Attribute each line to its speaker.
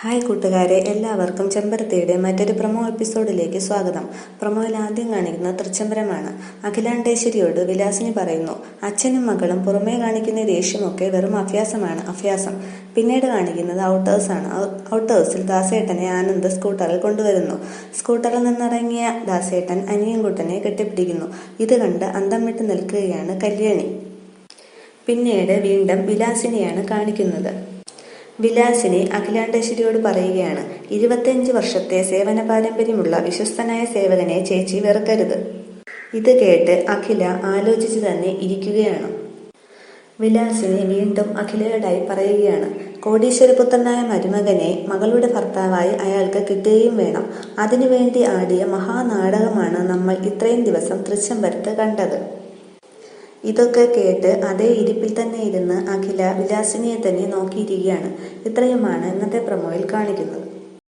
Speaker 1: Hi കൂട്ടുകാരെ, എല്ലാവർക്കും ചെമ്പരത്തിയുടെ മറ്റൊരു പ്രൊമോ എപ്പിസോഡിലേക്ക് സ്വാഗതം. പ്രൊമോയിൽ ആദ്യം കാണിക്കുന്നത് തൃച്ചംബരമാണ്. അഖിലാണ്ടേശ്വരിയോട് വിലാസിനി പറയുന്നു, അച്ഛനും മകളും പുറമേ കാണിക്കുന്ന ദേഷ്യമൊക്കെ വെറും അഭ്യാസം. പിന്നീട് കാണിക്കുന്നത് ഔട്ടേഴ്സാണ്. ഔട്ടേഴ്സിൽ ദാസേട്ടനെ ആനന്ദ് സ്കൂട്ടറിൽ കൊണ്ടുവരുന്നു. സ്കൂട്ടറിൽ നിന്നിറങ്ങിയ ദാസേട്ടൻ അനിയൻകുട്ടനെ കെട്ടിപ്പിടിക്കുന്നു. ഇത് കണ്ട് അന്തം വിട്ട് നിൽക്കുകയാണ് കല്യാണി. പിന്നീട് വീണ്ടും വിലാസിനിയാണ് കാണിക്കുന്നത്. വിലാസിനി അഖിലാണ്ടേശ്വരിയോട് പറയുകയാണ്, 25 വർഷത്തെ സേവന പാരമ്പര്യമുള്ള വിശ്വസ്തനായ സേവകനെ ചേച്ചി വെറുക്കരുത്. ഇത് കേട്ട് അഖില ആലോചിച്ച് തന്നെ ഇരിക്കുകയാണ്. വിലാസിനി വീണ്ടും അഖിലയോടായി പറയുകയാണ്, കോടീശ്വരപുത്രനായ മരുമകനെ മകളുടെ ഭർത്താവായി അയാൾക്ക് കിട്ടുകയും വേണം. അതിനുവേണ്ടി ആടിയ മഹാനാടകമാണ് നമ്മൾ ഇത്രയും ദിവസം തൃച്ചംബരത്ത് കണ്ടത്. ഇതൊക്കെ കേട്ട് അതേ ഇരിപ്പിൽ തന്നെ ഇരുന്ന് അഖില വിലാസിനിയെ തന്നെ നോക്കിയിരിക്കുകയാണ്. ഇത്രയുമാണ് ഇന്നത്തെ പ്രൊമോയിൽ കാണിക്കുന്നത്.